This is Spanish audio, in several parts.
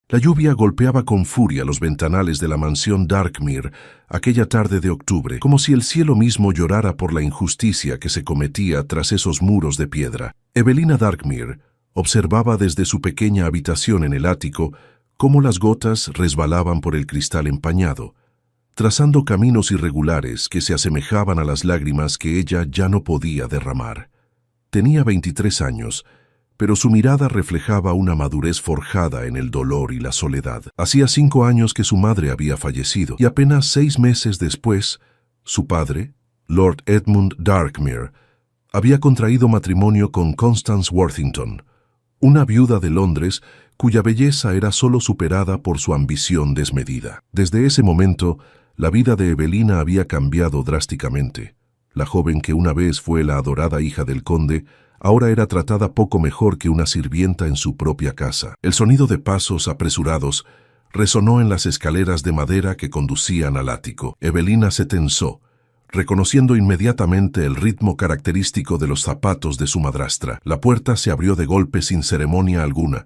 La lluvia golpeaba con furia los ventanales de la mansión Darkmere aquella tarde de octubre, como si el cielo mismo llorara por la injusticia que se cometía tras esos muros de piedra. Evelina Darkmere observaba desde su pequeña habitación en el ático cómo las gotas resbalaban por el cristal empañado, trazando caminos irregulares que se asemejaban a las lágrimas que ella ya no podía derramar. Tenía 23 años, pero su mirada reflejaba una madurez forjada en el dolor y la soledad. Hacía 5 años que su madre había fallecido, y apenas 6 meses después, su padre, Lord Edmund Darkmere, había contraído matrimonio con Constance Worthington, una viuda de Londres cuya belleza era solo superada por su ambición desmedida. Desde ese momento, la vida de Evelina había cambiado drásticamente. La joven que una vez fue la adorada hija del conde, ahora era tratada poco mejor que una sirvienta en su propia casa. El sonido de pasos apresurados resonó en las escaleras de madera que conducían al ático. Evelina se tensó, reconociendo inmediatamente el ritmo característico de los zapatos de su madrastra. La puerta se abrió de golpe sin ceremonia alguna,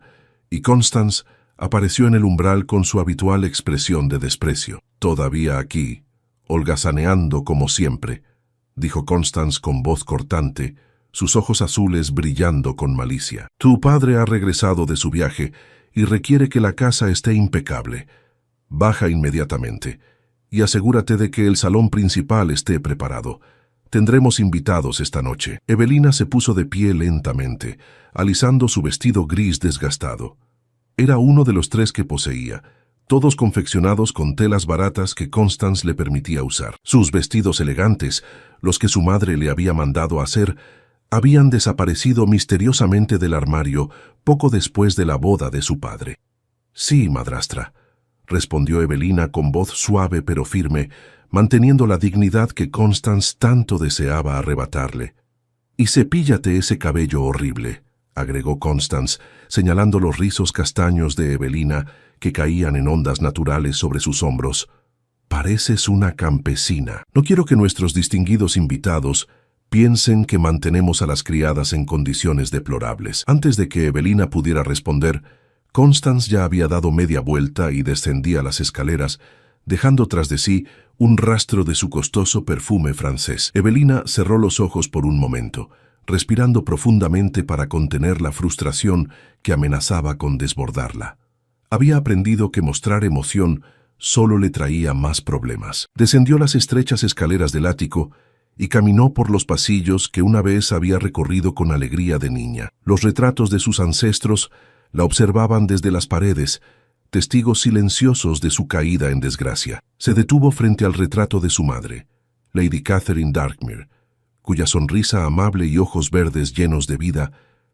y Constance apareció en el umbral con su habitual expresión de desprecio. «Todavía aquí, holgazaneando como siempre», dijo Constance con voz cortante, sus ojos azules brillando con malicia. «Tu padre ha regresado de su viaje y requiere que la casa esté impecable. Baja inmediatamente y asegúrate de que el salón principal esté preparado. Tendremos invitados esta noche». Evelina se puso de pie lentamente, alisando su vestido gris desgastado. Era uno de los 3 que poseía, todos confeccionados con telas baratas que Constance le permitía usar. Sus vestidos elegantes, los que su madre le había mandado hacer, habían desaparecido misteriosamente del armario poco después de la boda de su padre. «Sí, madrastra», respondió Evelina con voz suave pero firme, manteniendo la dignidad que Constance tanto deseaba arrebatarle. «Y cepíllate ese cabello horrible», agregó Constance, señalando los rizos castaños de Evelina que caían en ondas naturales sobre sus hombros. «Pareces una campesina. No quiero que nuestros distinguidos invitados piensen que mantenemos a las criadas en condiciones deplorables». Antes de que Evelina pudiera responder, Constance ya había dado media vuelta y descendía las escaleras, dejando tras de sí un rastro de su costoso perfume francés. Evelina cerró los ojos por un momento, respirando profundamente para contener la frustración que amenazaba con desbordarla. Había aprendido que mostrar emoción solo le traía más problemas. Descendió las estrechas escaleras del ático y caminó por los pasillos que una vez había recorrido con alegría de niña. Los retratos de sus ancestros la observaban desde las paredes, testigos silenciosos de su caída en desgracia. Se detuvo frente al retrato de su madre, Lady Catherine Darkmere, cuya sonrisa amable y ojos verdes llenos de vida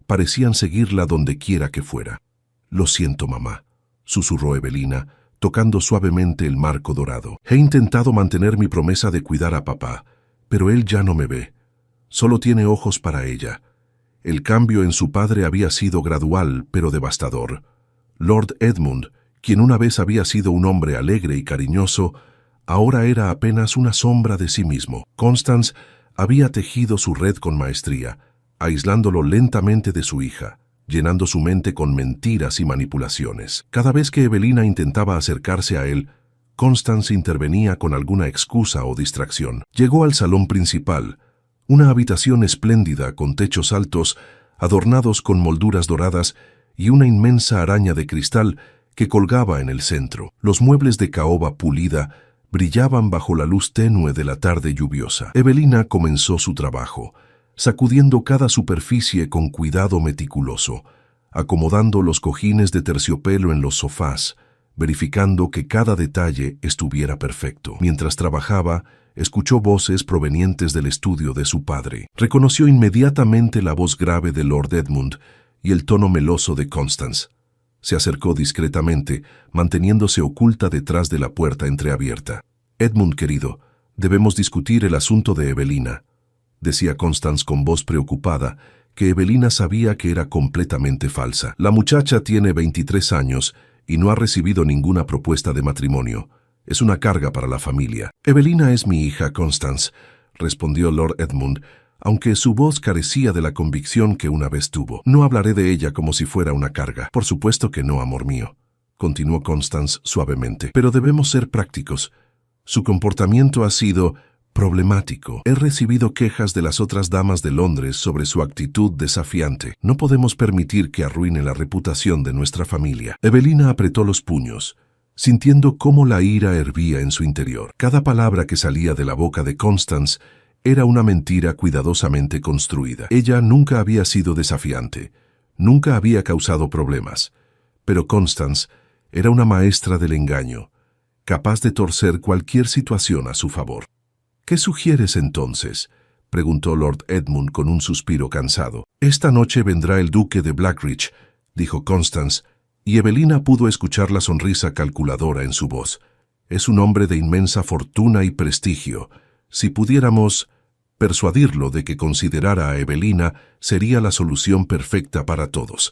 parecían seguirla donde quiera que fuera. «Lo siento, mamá», susurró Evelina, tocando suavemente el marco dorado. «He intentado mantener mi promesa de cuidar a papá, pero él ya no me ve. Solo tiene ojos para ella». El cambio en su padre había sido gradual, pero devastador. Lord Edmund, quien una vez había sido un hombre alegre y cariñoso, ahora era apenas una sombra de sí mismo. Constance había tejido su red con maestría, aislándolo lentamente de su hija, llenando su mente con mentiras y manipulaciones. Cada vez que Evelina intentaba acercarse a él, Constance intervenía con alguna excusa o distracción. Llegó al salón principal, una habitación espléndida con techos altos, adornados con molduras doradas y una inmensa araña de cristal que colgaba en el centro. Los muebles de caoba pulida brillaban bajo la luz tenue de la tarde lluviosa. Evelina comenzó su trabajo, sacudiendo cada superficie con cuidado meticuloso, acomodando los cojines de terciopelo en los sofás, verificando que cada detalle estuviera perfecto. Mientras trabajaba, escuchó voces provenientes del estudio de su padre. Reconoció inmediatamente la voz grave de Lord Edmund y el tono meloso de Constance. Se acercó discretamente, manteniéndose oculta detrás de la puerta entreabierta. «Edmund, querido, debemos discutir el asunto de Evelina», decía Constance con voz preocupada, que Evelina sabía que era completamente falsa. «La muchacha tiene 23 años y no ha recibido ninguna propuesta de matrimonio. Es una carga para la familia». «Evelina es mi hija, Constance», respondió Lord Edmund, aunque su voz carecía de la convicción que una vez tuvo. «No hablaré de ella como si fuera una carga». «Por supuesto que no, amor mío. continuó Constance suavemente, pero debemos ser prácticos. Su comportamiento ha sido problemático. He recibido quejas de las otras damas de Londres sobre su actitud desafiante. No podemos permitir que arruine la reputación de nuestra familia. Evelina apretó los puños, sintiendo cómo la ira hervía en su interior. Cada palabra que salía de la boca de Constance era una mentira cuidadosamente construida. Ella nunca había sido desafiante, nunca había causado problemas. Pero Constance era una maestra del engaño, capaz de torcer cualquier situación a su favor. «¿Qué sugieres entonces?», preguntó Lord Edmund con un suspiro cansado. «Esta noche vendrá el duque de Blackridge», dijo Constance, y Evelina pudo escuchar la sonrisa calculadora en su voz. «Es un hombre de inmensa fortuna y prestigio. Si pudiéramos persuadirlo de que considerara a Evelina, sería la solución perfecta para todos».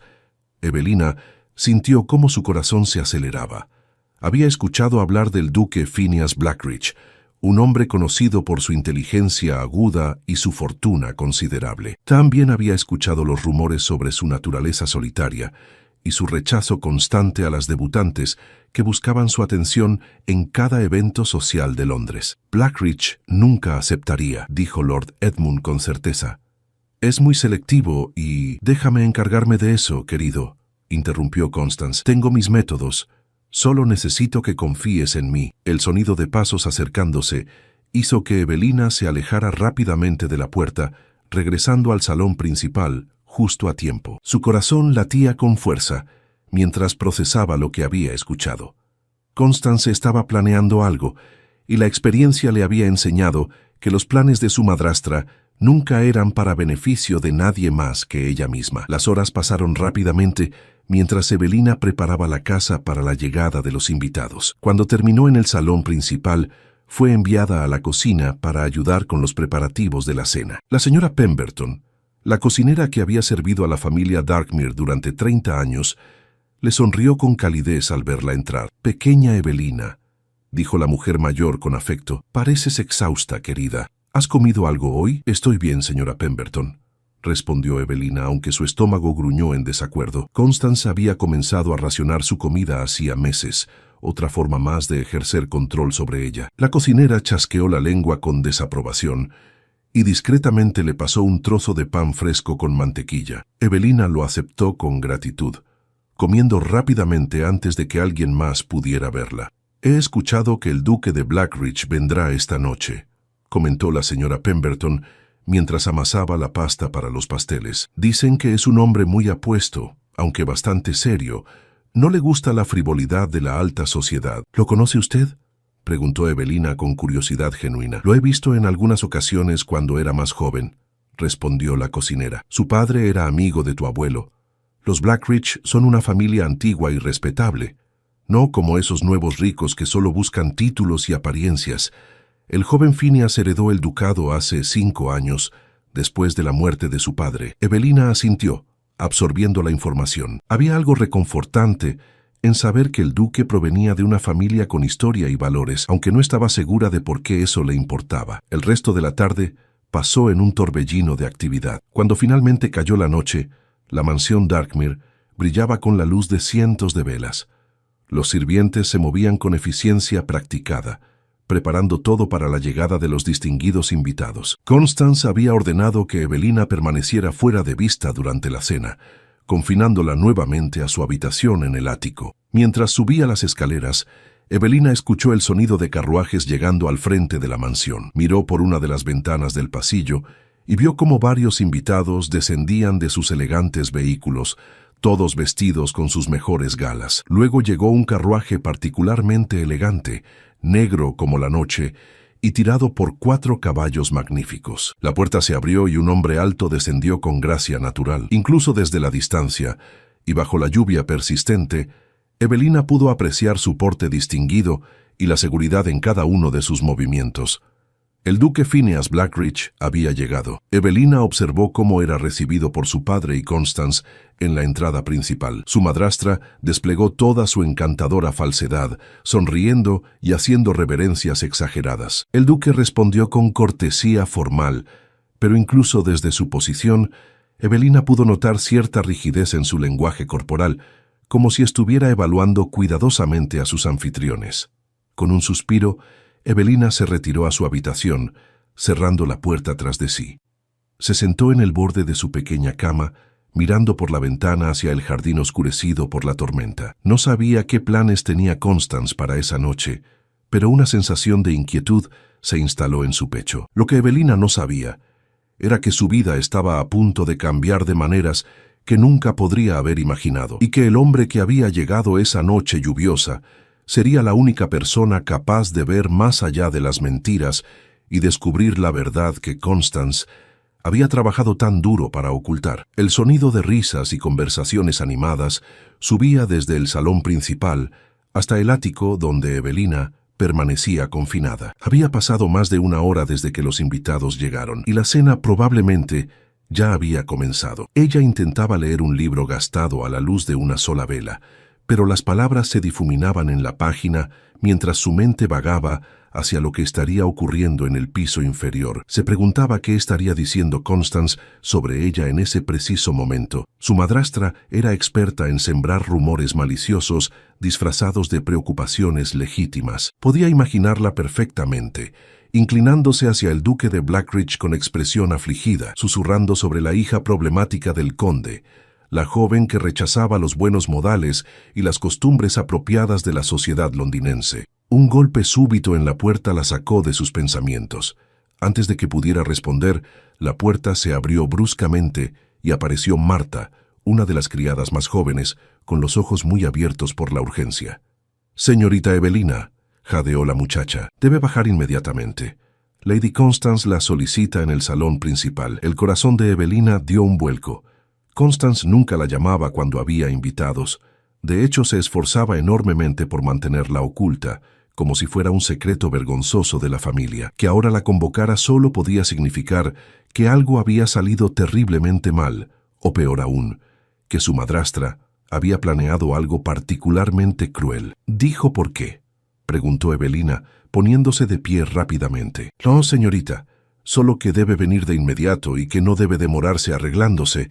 Evelina sintió cómo su corazón se aceleraba. Había escuchado hablar del duque Phineas Blackridge, un hombre conocido por su inteligencia aguda y su fortuna considerable. También había escuchado los rumores sobre su naturaleza solitaria y su rechazo constante a las debutantes que buscaban su atención en cada evento social de Londres. «Blackridge nunca aceptaría», dijo Lord Edmund con certeza. «Es muy selectivo y...» «Déjame encargarme de eso, querido», interrumpió Constance. «Tengo mis métodos. Solo necesito que confíes en mí». El sonido de pasos acercándose hizo que Evelina se alejara rápidamente de la puerta, regresando al salón principal justo a tiempo. Su corazón latía con fuerza mientras procesaba lo que había escuchado. Constance estaba planeando algo, y la experiencia le había enseñado que los planes de su madrastra nunca eran para beneficio de nadie más que ella misma. Las horas pasaron rápidamente mientras Evelina preparaba la casa para la llegada de los invitados. Cuando terminó en el salón principal, fue enviada a la cocina para ayudar con los preparativos de la cena. La señora Pemberton, la cocinera que había servido a la familia Darkmere durante 30 años, le sonrió con calidez al verla entrar. «Pequeña Evelina», dijo la mujer mayor con afecto, «pareces exhausta, querida. ¿Has comido algo hoy?» «Estoy bien, señora Pemberton», respondió Evelina, aunque su estómago gruñó en desacuerdo. Constance había comenzado a racionar su comida hacía meses, otra forma más de ejercer control sobre ella. La cocinera chasqueó la lengua con desaprobación y discretamente le pasó un trozo de pan fresco con mantequilla. Evelina lo aceptó con gratitud, comiendo rápidamente antes de que alguien más pudiera verla. «He escuchado que el duque de Blackridge vendrá esta noche», comentó la señora Pemberton mientras amasaba la pasta para los pasteles. «Dicen que es un hombre muy apuesto, aunque bastante serio. No le gusta la frivolidad de la alta sociedad». «¿Lo conoce usted?», preguntó Evelina con curiosidad genuina. «Lo he visto en algunas ocasiones cuando era más joven», respondió la cocinera. «Su padre era amigo de tu abuelo. Los Blackridge son una familia antigua y respetable, no como esos nuevos ricos que solo buscan títulos y apariencias. El joven Phineas heredó el ducado hace 5 años, después de la muerte de su padre». Evelina asintió, absorbiendo la información. Había algo reconfortante en saber que el duque provenía de una familia con historia y valores, aunque no estaba segura de por qué eso le importaba. El resto de la tarde pasó en un torbellino de actividad. Cuando finalmente cayó la noche, la mansión Darkmere brillaba con la luz de cientos de velas. Los sirvientes se movían con eficiencia practicada, preparando todo para la llegada de los distinguidos invitados. Constance había ordenado que Evelina permaneciera fuera de vista durante la cena, confinándola nuevamente a su habitación en el ático. Mientras subía las escaleras, Evelina escuchó el sonido de carruajes llegando al frente de la mansión. Miró por una de las ventanas del pasillo y vio cómo varios invitados descendían de sus elegantes vehículos, todos vestidos con sus mejores galas. Luego llegó un carruaje particularmente elegante, negro como la noche, y tirado por 4 caballos magníficos. La puerta se abrió y un hombre alto descendió con gracia natural. Incluso desde la distancia, y bajo la lluvia persistente, Evelina pudo apreciar su porte distinguido y la seguridad en cada uno de sus movimientos. El duque Phineas Blackridge había llegado. Evelina observó cómo era recibido por su padre y Constance en la entrada principal. Su madrastra desplegó toda su encantadora falsedad, sonriendo y haciendo reverencias exageradas. El duque respondió con cortesía formal, pero incluso desde su posición, Evelina pudo notar cierta rigidez en su lenguaje corporal, como si estuviera evaluando cuidadosamente a sus anfitriones. Con un suspiro, Evelina se retiró a su habitación, cerrando la puerta tras de sí. Se sentó en el borde de su pequeña cama, mirando por la ventana hacia el jardín oscurecido por la tormenta. No sabía qué planes tenía Constance para esa noche, pero una sensación de inquietud se instaló en su pecho. Lo que Evelina no sabía era que su vida estaba a punto de cambiar de maneras que nunca podría haber imaginado, y que el hombre que había llegado esa noche lluviosa sería la única persona capaz de ver más allá de las mentiras y descubrir la verdad que Constance había trabajado tan duro para ocultar. El sonido de risas y conversaciones animadas subía desde el salón principal hasta el ático donde Evelina permanecía confinada. Había pasado más de una hora desde que los invitados llegaron, y la cena probablemente ya había comenzado. Ella intentaba leer un libro gastado a la luz de una sola vela, pero las palabras se difuminaban en la página mientras su mente vagaba hacia lo que estaría ocurriendo en el piso inferior. Se preguntaba qué estaría diciendo Constance sobre ella en ese preciso momento. Su madrastra era experta en sembrar rumores maliciosos disfrazados de preocupaciones legítimas. Podía imaginarla perfectamente, inclinándose hacia el duque de Blackridge con expresión afligida, susurrando sobre la hija problemática del conde, la joven que rechazaba los buenos modales y las costumbres apropiadas de la sociedad londinense. Un golpe súbito en la puerta la sacó de sus pensamientos. Antes de que pudiera responder, la puerta se abrió bruscamente y apareció Marta, una de las criadas más jóvenes, con los ojos muy abiertos por la urgencia. «Señorita Evelina», jadeó la muchacha, «debe bajar inmediatamente. Lady Constance la solicita en el salón principal». El corazón de Evelina dio un vuelco. Constance nunca la llamaba cuando había invitados. De hecho, se esforzaba enormemente por mantenerla oculta, como si fuera un secreto vergonzoso de la familia. Que ahora la convocara solo podía significar que algo había salido terriblemente mal, o peor aún, que su madrastra había planeado algo particularmente cruel. «¿Dijo por qué?», preguntó Evelina, poniéndose de pie rápidamente. «No, señorita, solo que debe venir de inmediato y que no debe demorarse arreglándose»,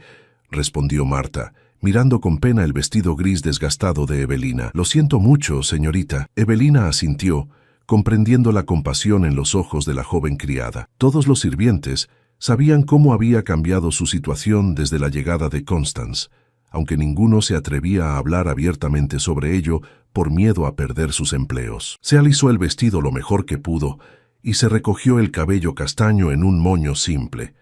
respondió Marta, mirando con pena el vestido gris desgastado de Evelina. «Lo siento mucho, señorita». Evelina asintió, comprendiendo la compasión en los ojos de la joven criada. Todos los sirvientes sabían cómo había cambiado su situación desde la llegada de Constance, aunque ninguno se atrevía a hablar abiertamente sobre ello por miedo a perder sus empleos. Se alisó el vestido lo mejor que pudo y se recogió el cabello castaño en un moño simple,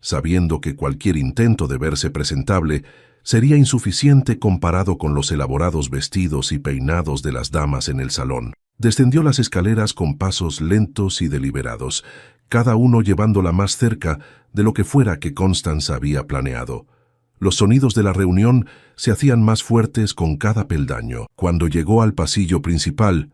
sabiendo que cualquier intento de verse presentable sería insuficiente comparado con los elaborados vestidos y peinados de las damas en el salón. Descendió las escaleras con pasos lentos y deliberados, cada uno llevándola más cerca de lo que fuera que Constance había planeado. Los sonidos de la reunión se hacían más fuertes con cada peldaño. Cuando llegó al pasillo principal,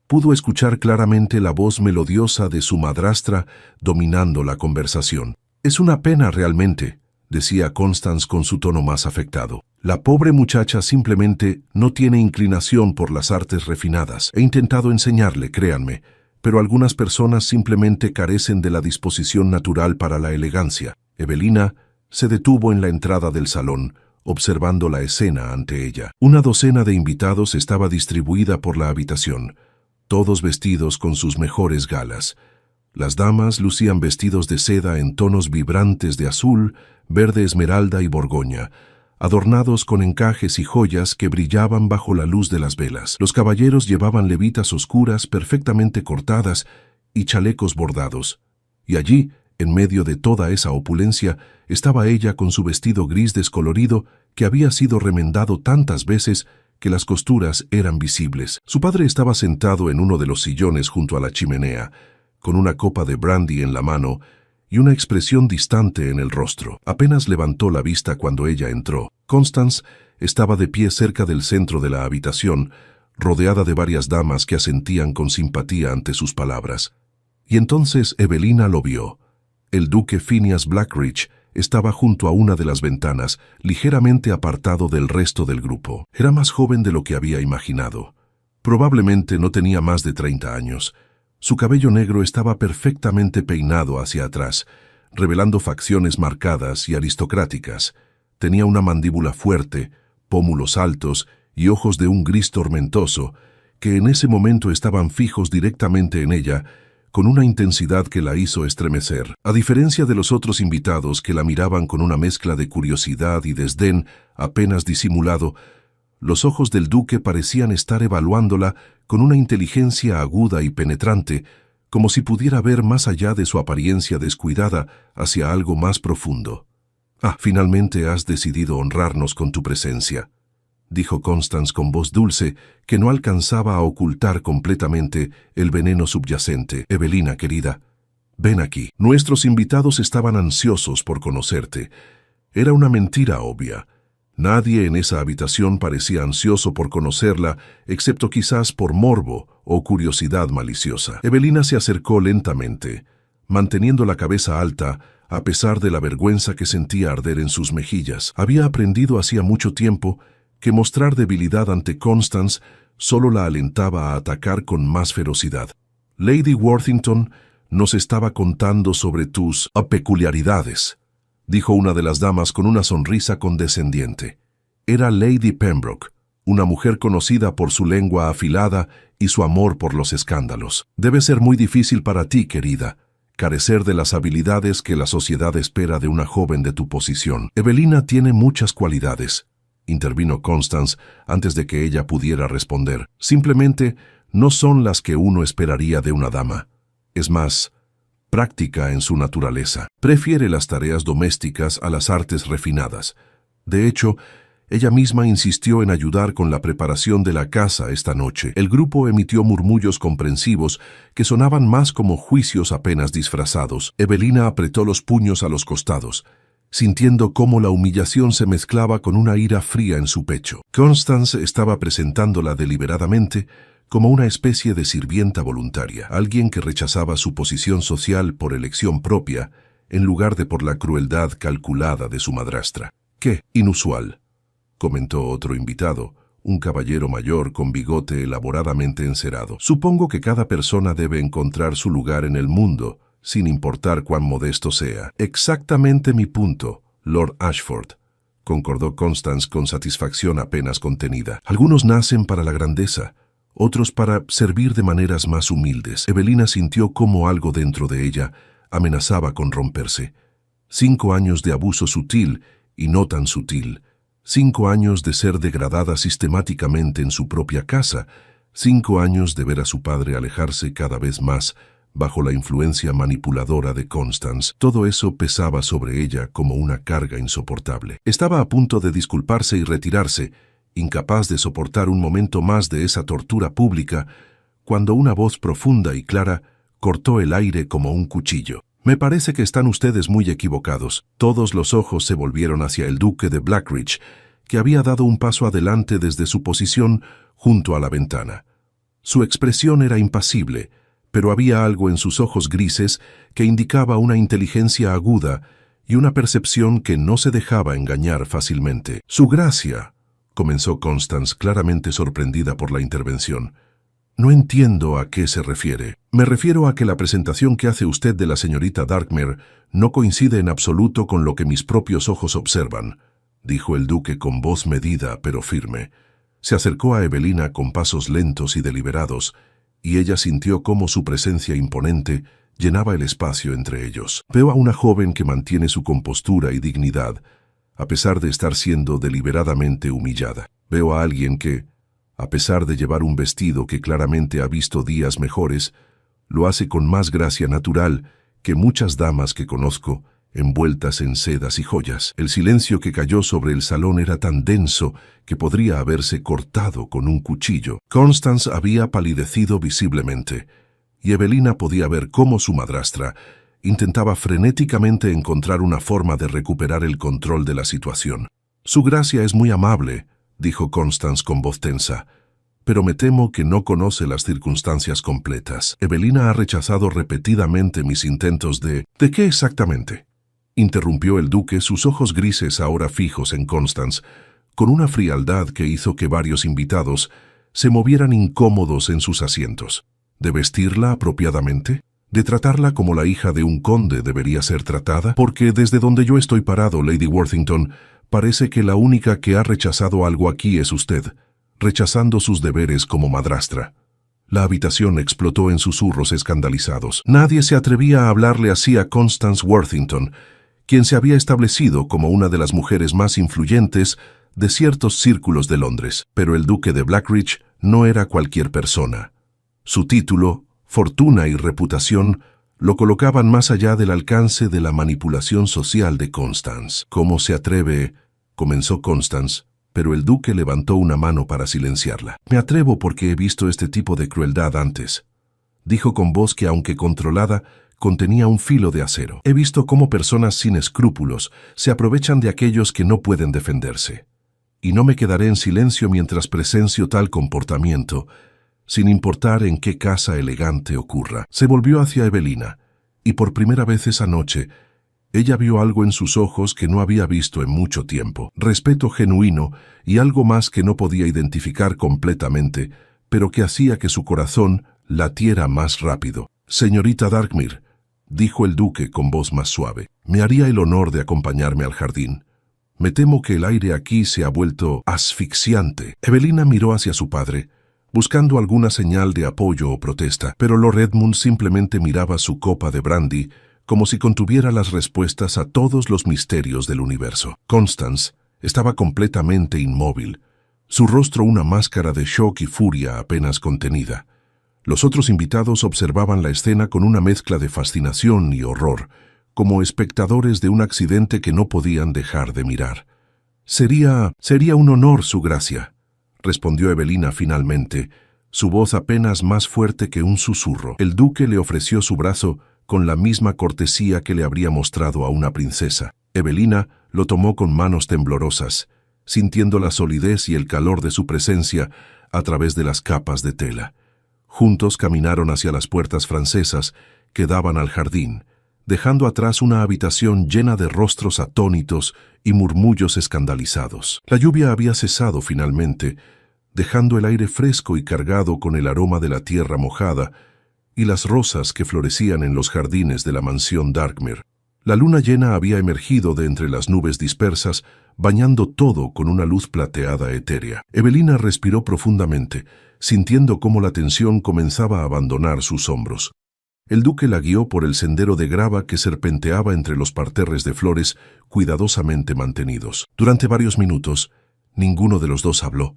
pudo escuchar claramente la voz melodiosa de su madrastra dominando la conversación. «Es una pena realmente», decía Constance con su tono más afectado. «La pobre muchacha simplemente no tiene inclinación por las artes refinadas. He intentado enseñarle, créanme, pero algunas personas simplemente carecen de la disposición natural para la elegancia». Evelina se detuvo en la entrada del salón, observando la escena ante ella. Una docena de invitados estaba distribuida por la habitación, todos vestidos con sus mejores galas. Las damas lucían vestidos de seda en tonos vibrantes de azul, verde esmeralda y borgoña, adornados con encajes y joyas que brillaban bajo la luz de las velas. Los caballeros llevaban levitas oscuras perfectamente cortadas y chalecos bordados. Y allí, en medio de toda esa opulencia, estaba ella con su vestido gris descolorido que había sido remendado tantas veces que las costuras eran visibles. Su padre estaba sentado en uno de los sillones junto a la chimenea, con una copa de brandy en la mano y una expresión distante en el rostro. Apenas levantó la vista cuando ella entró. Constance estaba de pie cerca del centro de la habitación, rodeada de varias damas que asentían con simpatía ante sus palabras. Y entonces Evelina lo vio. El duque Phineas Blackridge estaba junto a una de las ventanas, ligeramente apartado del resto del grupo. Era más joven de lo que había imaginado. Probablemente no tenía más de 30 años. Su cabello negro estaba perfectamente peinado hacia atrás, revelando facciones marcadas y aristocráticas. Tenía una mandíbula fuerte, pómulos altos y ojos de un gris tormentoso, que en ese momento estaban fijos directamente en ella, con una intensidad que la hizo estremecer. A diferencia de los otros invitados que la miraban con una mezcla de curiosidad y desdén apenas disimulado, los ojos del duque parecían estar evaluándola con una inteligencia aguda y penetrante, como si pudiera ver más allá de su apariencia descuidada hacia algo más profundo. Finalmente has decidido honrarnos con tu presencia, dijo Constance con voz dulce que no alcanzaba a ocultar completamente el veneno subyacente. Evelina, querida, ven aquí. Nuestros invitados estaban ansiosos por conocerte. Era una mentira obvia. Nadie en esa habitación parecía ansioso por conocerla, excepto quizás por morbo o curiosidad maliciosa. Evelina se acercó lentamente, manteniendo la cabeza alta, a pesar de la vergüenza que sentía arder en sus mejillas. Había aprendido hacía mucho tiempo que mostrar debilidad ante Constance solo la alentaba a atacar con más ferocidad. Lady Worthington nos estaba contando sobre tus peculiaridades, dijo una de las damas con una sonrisa condescendiente. Era Lady Pembroke, una mujer conocida por su lengua afilada y su amor por los escándalos. Debe ser muy difícil para ti, querida, carecer de las habilidades que la sociedad espera de una joven de tu posición. Evelina tiene muchas cualidades, intervino Constance antes de que ella pudiera responder. Simplemente no son las que uno esperaría de una dama. Es más, práctica en su naturaleza. Prefiere las tareas domésticas a las artes refinadas. De hecho, ella misma insistió en ayudar con la preparación de la casa esta noche. El grupo emitió murmullos comprensivos que sonaban más como juicios apenas disfrazados. Evelina apretó los puños a los costados, sintiendo cómo la humillación se mezclaba con una ira fría en su pecho. Constance estaba presentándola deliberadamente como una especie de sirvienta voluntaria, alguien que rechazaba su posición social por elección propia, en lugar de por la crueldad calculada de su madrastra. «¡Qué inusual!», comentó otro invitado, un caballero mayor con bigote elaboradamente encerado. «Supongo que cada persona debe encontrar su lugar en el mundo, sin importar cuán modesto sea». «Exactamente mi punto, Lord Ashford», concordó Constance con satisfacción apenas contenida. «Algunos nacen para la grandeza, otros para servir de maneras más humildes». Evelina sintió cómo algo dentro de ella amenazaba con romperse. 5 años de abuso sutil y no tan sutil. 5 años de ser degradada sistemáticamente en su propia casa. 5 años de ver a su padre alejarse cada vez más bajo la influencia manipuladora de Constance. Todo eso pesaba sobre ella como una carga insoportable. Estaba a punto de disculparse y retirarse, incapaz de soportar un momento más de esa tortura pública, cuando una voz profunda y clara cortó el aire como un cuchillo. «Me parece que están ustedes muy equivocados». Todos los ojos se volvieron hacia el duque de Blackridge, que había dado un paso adelante desde su posición junto a la ventana. Su expresión era impasible, pero había algo en sus ojos grises que indicaba una inteligencia aguda y una percepción que no se dejaba engañar fácilmente. «Su gracia», comenzó Constance, claramente sorprendida por la intervención. «No entiendo a qué se refiere». «Me refiero a que la presentación que hace usted de la señorita Darkmere no coincide en absoluto con lo que mis propios ojos observan», dijo el duque con voz medida pero firme. Se acercó a Evelina con pasos lentos y deliberados, y ella sintió cómo su presencia imponente llenaba el espacio entre ellos. «Veo a una joven que mantiene su compostura y dignidad, a pesar de estar siendo deliberadamente humillada. Veo a alguien que, a pesar de llevar un vestido que claramente ha visto días mejores, lo hace con más gracia natural que muchas damas que conozco, envueltas en sedas y joyas». El silencio que cayó sobre el salón era tan denso que podría haberse cortado con un cuchillo. Constance había palidecido visiblemente, y Evelina podía ver cómo su madrastra intentaba frenéticamente encontrar una forma de recuperar el control de la situación. «Su gracia es muy amable», dijo Constance con voz tensa, «pero me temo que no conoce las circunstancias completas. Evelina ha rechazado repetidamente mis intentos de...» «¿De qué exactamente?», interrumpió el duque, sus ojos grises ahora fijos en Constance, con una frialdad que hizo que varios invitados se movieran incómodos en sus asientos. «¿De vestirla apropiadamente? ¿De tratarla como la hija de un conde debería ser tratada? Porque desde donde yo estoy parado, Lady Worthington, parece que la única que ha rechazado algo aquí es usted», rechazando sus deberes como madrastra. La habitación explotó en susurros escandalizados. Nadie se atrevía a hablarle así a Constance Worthington, quien se había establecido como una de las mujeres más influyentes de ciertos círculos de Londres. Pero el duque de Blackridge no era cualquier persona. Su título, fortuna y reputación lo colocaban más allá del alcance de la manipulación social de Constance. ¿Cómo se atreve? Comenzó Constance, pero el duque levantó una mano para silenciarla. Me atrevo porque he visto este tipo de crueldad antes, dijo con voz que, aunque controlada, contenía un filo de acero. He visto cómo personas sin escrúpulos se aprovechan de aquellos que no pueden defenderse. Y no me quedaré en silencio mientras presencio tal comportamiento, sin importar en qué casa elegante ocurra. Se volvió hacia Evelina, y por primera vez esa noche, ella vio algo en sus ojos que no había visto en mucho tiempo. Respeto genuino y algo más que no podía identificar completamente, pero que hacía que su corazón latiera más rápido. Señorita Darkmere, dijo el duque con voz más suave, me haría el honor de acompañarme al jardín. Me temo que el aire aquí se ha vuelto asfixiante. Evelina miró hacia su padre, buscando alguna señal de apoyo o protesta, pero Lord Edmund simplemente miraba su copa de brandy como si contuviera las respuestas a todos los misterios del universo. Constance estaba completamente inmóvil, su rostro una máscara de shock y furia apenas contenida. Los otros invitados observaban la escena con una mezcla de fascinación y horror, como espectadores de un accidente que no podían dejar de mirar. Sería un honor, su gracia, respondió Evelina finalmente, su voz apenas más fuerte que un susurro. El duque le ofreció su brazo con la misma cortesía que le habría mostrado a una princesa. Evelina lo tomó con manos temblorosas, sintiendo la solidez y el calor de su presencia a través de las capas de tela. Juntos caminaron hacia las puertas francesas que daban al jardín, dejando atrás una habitación llena de rostros atónitos y murmullos escandalizados. La lluvia había cesado finalmente, dejando el aire fresco y cargado con el aroma de la tierra mojada y las rosas que florecían en los jardines de la mansión Darkmere. La luna llena había emergido de entre las nubes dispersas, bañando todo con una luz plateada etérea. Evelina respiró profundamente, sintiendo cómo la tensión comenzaba a abandonar sus hombros. El duque la guió por el sendero de grava que serpenteaba entre los parterres de flores cuidadosamente mantenidos. Durante varios minutos, ninguno de los dos habló,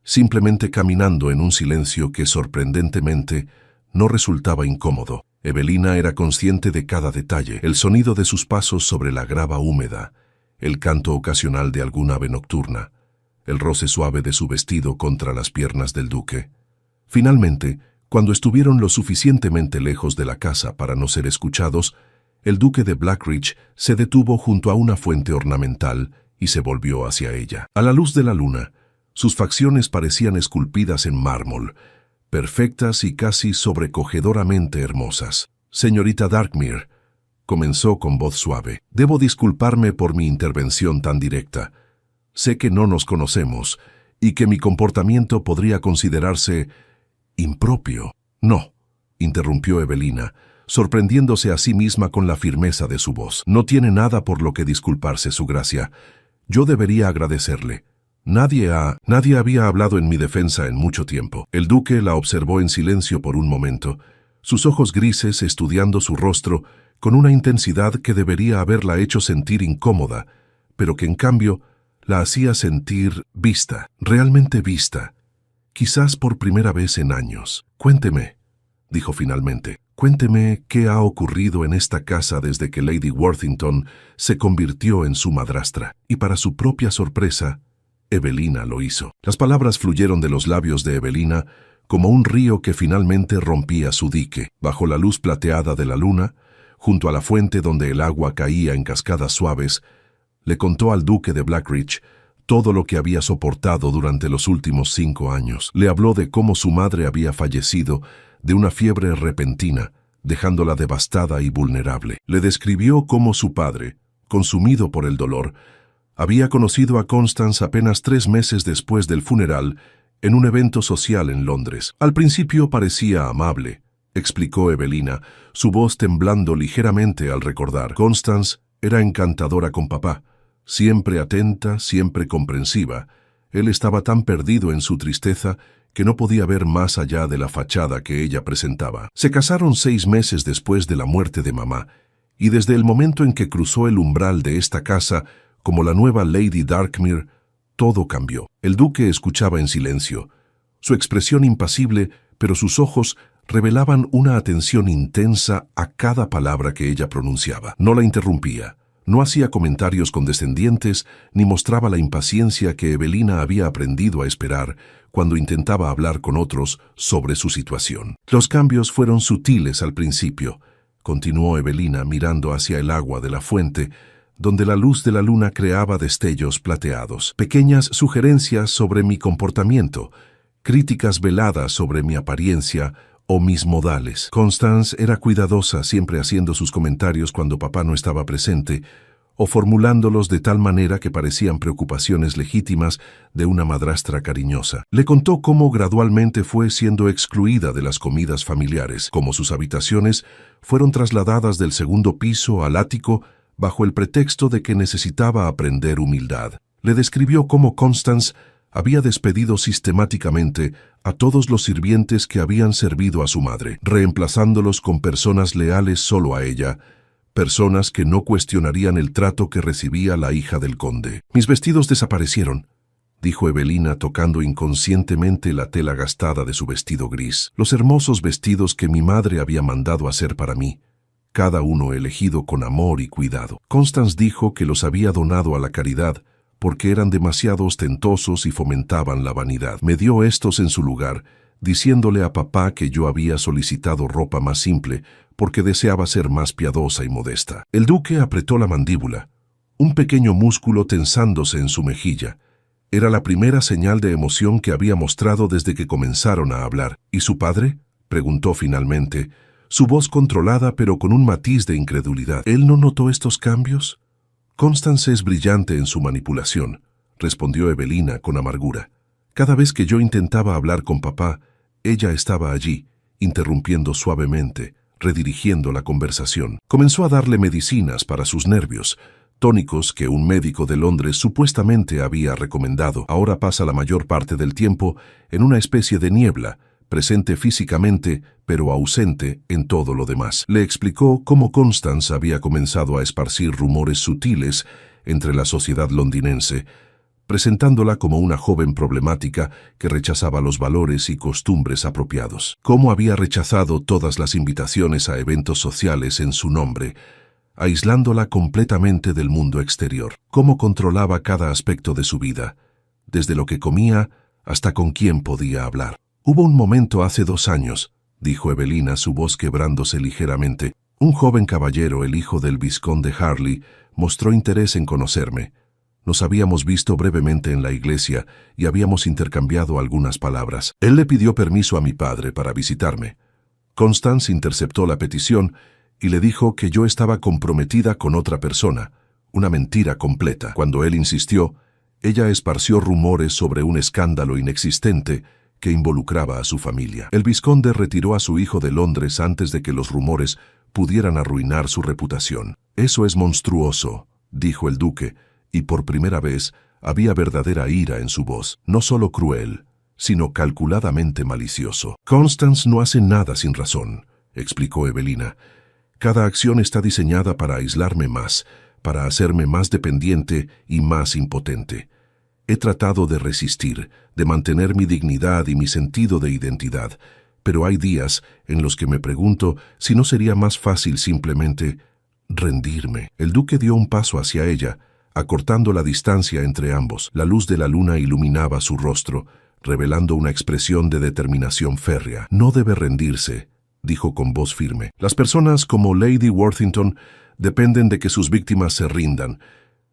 simplemente caminando en un silencio que sorprendentemente no resultaba incómodo. Evelina era consciente de cada detalle, el sonido de sus pasos sobre la grava húmeda, el canto ocasional de algún ave nocturna, el roce suave de su vestido contra las piernas del duque. Finalmente, cuando estuvieron lo suficientemente lejos de la casa para no ser escuchados, el duque de Blackridge se detuvo junto a una fuente ornamental y se volvió hacia ella. A la luz de la luna, sus facciones parecían esculpidas en mármol, perfectas y casi sobrecogedoramente hermosas. Señorita Darkmere, comenzó con voz suave, debo disculparme por mi intervención tan directa. Sé que no nos conocemos y que mi comportamiento podría considerarse impropio. No, interrumpió Evelina, sorprendiéndose a sí misma con la firmeza de su voz. No tiene nada por lo que disculparse, su gracia. Yo debería agradecerle. Nadie había hablado en mi defensa en mucho tiempo. El duque la observó en silencio por un momento, sus ojos grises estudiando su rostro con una intensidad que debería haberla hecho sentir incómoda, pero que en cambio la hacía sentir vista, realmente vista, quizás por primera vez en años. Cuénteme, dijo finalmente, cuénteme qué ha ocurrido en esta casa desde que Lady Worthington se convirtió en su madrastra. Y para su propia sorpresa, Evelina lo hizo. Las palabras fluyeron de los labios de Evelina como un río que finalmente rompía su dique. Bajo la luz plateada de la luna, junto a la fuente donde el agua caía en cascadas suaves, le contó al duque de Blackridge todo lo que había soportado durante los últimos 5 años. Le habló de cómo su madre había fallecido de una fiebre repentina, dejándola devastada y vulnerable. Le describió cómo su padre, consumido por el dolor, había conocido a Constance apenas 3 meses después del funeral en un evento social en Londres. Al principio parecía amable, explicó Evelina, su voz temblando ligeramente al recordar. Constance era encantadora con papá, siempre atenta, siempre comprensiva. Él estaba tan perdido en su tristeza que no podía ver más allá de la fachada que ella presentaba. Se casaron 6 meses después de la muerte de mamá, y desde el momento en que cruzó el umbral de esta casa como la nueva Lady Darkmere, todo cambió. El duque escuchaba en silencio. Su expresión impasible, pero sus ojos revelaban una atención intensa a cada palabra que ella pronunciaba. No la interrumpía, no hacía comentarios condescendientes, ni mostraba la impaciencia que Evelina había aprendido a esperar cuando intentaba hablar con otros sobre su situación. Los cambios fueron sutiles al principio, continuó Evelina mirando hacia el agua de la fuente, donde la luz de la luna creaba destellos plateados. Pequeñas sugerencias sobre mi comportamiento, críticas veladas sobre mi apariencia o mis modales. Constance era cuidadosa, siempre haciendo sus comentarios cuando papá no estaba presente, o formulándolos de tal manera que parecían preocupaciones legítimas de una madrastra cariñosa. Le contó cómo gradualmente fue siendo excluida de las comidas familiares, cómo sus habitaciones fueron trasladadas del segundo piso al ático bajo el pretexto de que necesitaba aprender humildad. Le describió cómo Constance había despedido sistemáticamente a todos los sirvientes que habían servido a su madre, reemplazándolos con personas leales solo a ella, personas que no cuestionarían el trato que recibía la hija del conde. «Mis vestidos desaparecieron», dijo Evelina tocando inconscientemente la tela gastada de su vestido gris. «Los hermosos vestidos que mi madre había mandado hacer para mí, cada uno elegido con amor y cuidado. Constance dijo que los había donado a la caridad porque eran demasiado ostentosos y fomentaban la vanidad. Me dio estos en su lugar, diciéndole a papá que yo había solicitado ropa más simple porque deseaba ser más piadosa y modesta». El duque apretó la mandíbula, un pequeño músculo tensándose en su mejilla. Era la primera señal de emoción que había mostrado desde que comenzaron a hablar. «¿Y su padre?», preguntó finalmente, su voz controlada pero con un matiz de incredulidad. «¿Él no notó estos cambios?». «Constance es brillante en su manipulación», respondió Evelina con amargura. «Cada vez que yo intentaba hablar con papá, ella estaba allí, interrumpiendo suavemente, redirigiendo la conversación. Comenzó a darle medicinas para sus nervios, tónicos que un médico de Londres supuestamente había recomendado. Ahora pasa la mayor parte del tiempo en una especie de niebla, presente físicamente, pero ausente en todo lo demás». Le explicó cómo Constance había comenzado a esparcir rumores sutiles entre la sociedad londinense, presentándola como una joven problemática que rechazaba los valores y costumbres apropiados. Cómo había rechazado todas las invitaciones a eventos sociales en su nombre, aislándola completamente del mundo exterior. Cómo controlaba cada aspecto de su vida, desde lo que comía hasta con quién podía hablar. «Hubo un momento hace 2 años», dijo Evelina, su voz quebrándose ligeramente. «Un joven caballero, el hijo del vizconde Harley, mostró interés en conocerme. Nos habíamos visto brevemente en la iglesia y habíamos intercambiado algunas palabras. Él le pidió permiso a mi padre para visitarme. Constance interceptó la petición y le dijo que yo estaba comprometida con otra persona, una mentira completa. Cuando él insistió, ella esparció rumores sobre un escándalo inexistente que involucraba a su familia. El vizconde retiró a su hijo de Londres antes de que los rumores pudieran arruinar su reputación. «Eso es monstruoso», dijo el duque, y por primera vez había verdadera ira en su voz, no solo cruel, sino calculadamente malicioso. «Constance no hace nada sin razón», explicó Evelina. «Cada acción está diseñada para aislarme más, para hacerme más dependiente y más impotente. He tratado de resistir, de mantener mi dignidad y mi sentido de identidad, pero hay días en los que me pregunto si no sería más fácil simplemente rendirme». El duque dio un paso hacia ella, acortando la distancia entre ambos. La luz de la luna iluminaba su rostro, revelando una expresión de determinación férrea. «No debe rendirse», dijo con voz firme. «Las personas como Lady Worthington dependen de que sus víctimas se rindan,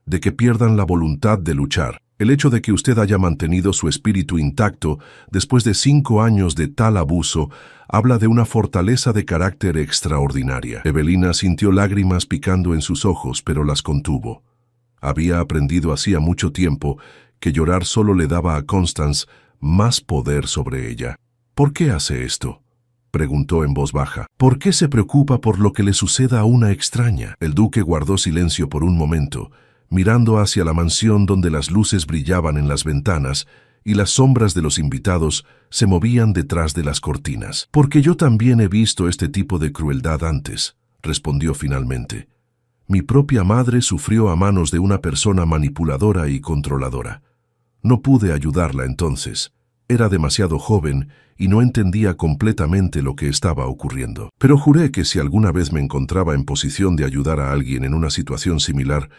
de que pierdan la voluntad de luchar. El hecho de que usted haya mantenido su espíritu intacto después de 5 años de tal abuso habla de una fortaleza de carácter extraordinaria». Evelina sintió lágrimas picando en sus ojos, pero las contuvo. Había aprendido hacía mucho tiempo que llorar solo le daba a Constance más poder sobre ella. «¿Por qué hace esto?», preguntó en voz baja. «¿Por qué se preocupa por lo que le suceda a una extraña?». El duque guardó silencio por un momento, mirando hacia la mansión donde las luces brillaban en las ventanas y las sombras de los invitados se movían detrás de las cortinas. «Porque yo también he visto este tipo de crueldad antes», respondió finalmente. «Mi propia madre sufrió a manos de una persona manipuladora y controladora. No pude ayudarla entonces. Era demasiado joven y no entendía completamente lo que estaba ocurriendo. Pero juré que si alguna vez me encontraba en posición de ayudar a alguien en una situación similar,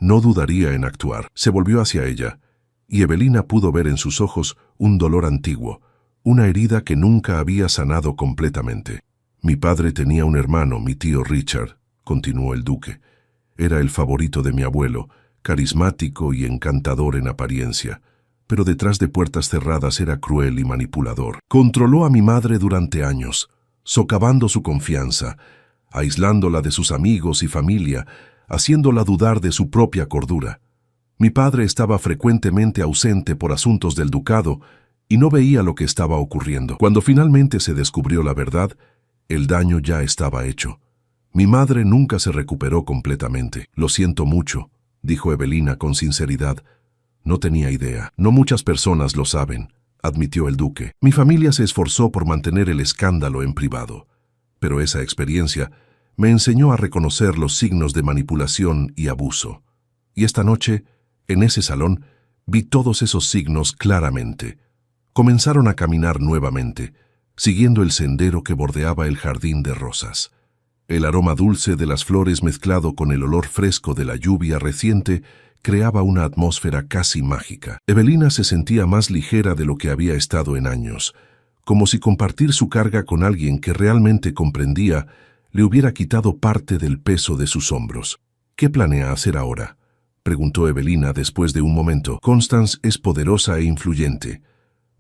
no dudaría en actuar». Se volvió hacia ella, y Evelina pudo ver en sus ojos un dolor antiguo, una herida que nunca había sanado completamente. «Mi padre tenía un hermano, mi tío Richard», continuó el duque. «Era el favorito de mi abuelo, carismático y encantador en apariencia, pero detrás de puertas cerradas era cruel y manipulador. Controló a mi madre durante años, socavando su confianza, aislándola de sus amigos y familia, haciéndola dudar de su propia cordura. Mi padre estaba frecuentemente ausente por asuntos del ducado y no veía lo que estaba ocurriendo. Cuando finalmente se descubrió la verdad, el daño ya estaba hecho. Mi madre nunca se recuperó completamente. Lo siento mucho», dijo Evelina con sinceridad. «No tenía idea. No muchas personas lo saben», admitió el duque. «Mi familia se esforzó por mantener el escándalo en privado, pero esa experiencia me enseñó a reconocer los signos de manipulación y abuso. Y esta noche, en ese salón, vi todos esos signos claramente. Comenzaron a caminar nuevamente, siguiendo el sendero que bordeaba el jardín de rosas. El aroma dulce de las flores mezclado con el olor fresco de la lluvia reciente creaba una atmósfera casi mágica. Evelina se sentía más ligera de lo que había estado en años, como si compartir su carga con alguien que realmente comprendía le hubiera quitado parte del peso de sus hombros. «¿Qué planea hacer ahora?», preguntó Evelina después de un momento. «Constance es poderosa e influyente.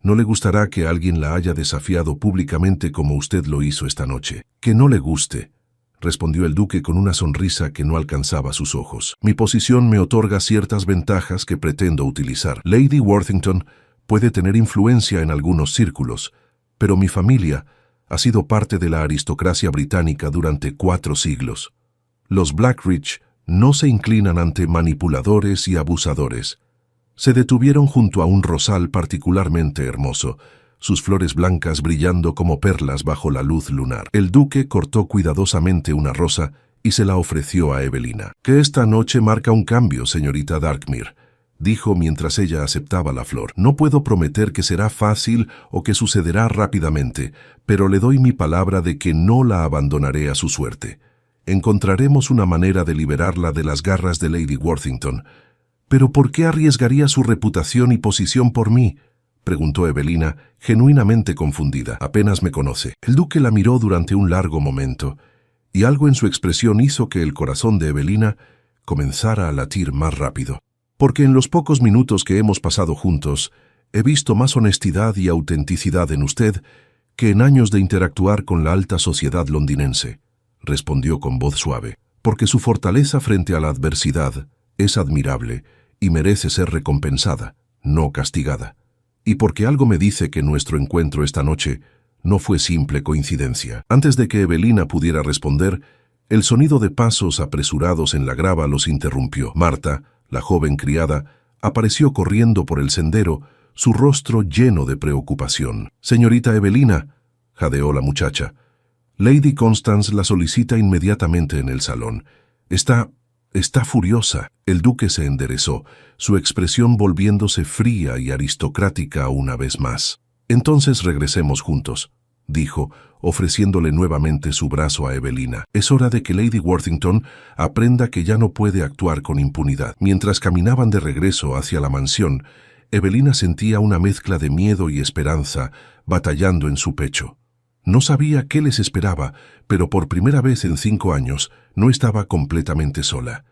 No le gustará que alguien la haya desafiado públicamente como usted lo hizo esta noche». «Que no le guste», respondió el duque con una sonrisa que no alcanzaba sus ojos. «Mi posición me otorga ciertas ventajas que pretendo utilizar. Lady Worthington puede tener influencia en algunos círculos, pero mi familia ha sido parte de la aristocracia británica durante 4 siglos. Los Blackridge no se inclinan ante manipuladores y abusadores. Se detuvieron junto a un rosal particularmente hermoso, sus flores blancas brillando como perlas bajo la luz lunar. El duque cortó cuidadosamente una rosa y se la ofreció a Evelina. «Que esta noche marca un cambio, señorita Darkmere», dijo mientras ella aceptaba la flor. «No puedo prometer que será fácil o que sucederá rápidamente, pero le doy mi palabra de que no la abandonaré a su suerte. Encontraremos una manera de liberarla de las garras de Lady Worthington». «¿Pero por qué arriesgaría su reputación y posición por mí?», preguntó Evelina, genuinamente confundida. «Apenas me conoce». El duque la miró durante un largo momento, y algo en su expresión hizo que el corazón de Evelina comenzara a latir más rápido. «Porque en los pocos minutos que hemos pasado juntos, he visto más honestidad y autenticidad en usted que en años de interactuar con la alta sociedad londinense», respondió con voz suave. «Porque su fortaleza frente a la adversidad es admirable y merece ser recompensada, no castigada. Y porque algo me dice que nuestro encuentro esta noche no fue simple coincidencia». Antes de que Evelina pudiera responder, el sonido de pasos apresurados en la grava los interrumpió. Marta, la joven criada, apareció corriendo por el sendero, su rostro lleno de preocupación. «Señorita Evelina», jadeó la muchacha, «Lady Constance la solicita inmediatamente en el salón. Está furiosa». El duque se enderezó, su expresión volviéndose fría y aristocrática una vez más. «Entonces regresemos juntos», dijo, ofreciéndole nuevamente su brazo a Evelina. «Es hora de que Lady Worthington aprenda que ya no puede actuar con impunidad». Mientras caminaban de regreso hacia la mansión, Evelina sentía una mezcla de miedo y esperanza batallando en su pecho. No sabía qué les esperaba, pero por primera vez en 5 años no estaba completamente sola.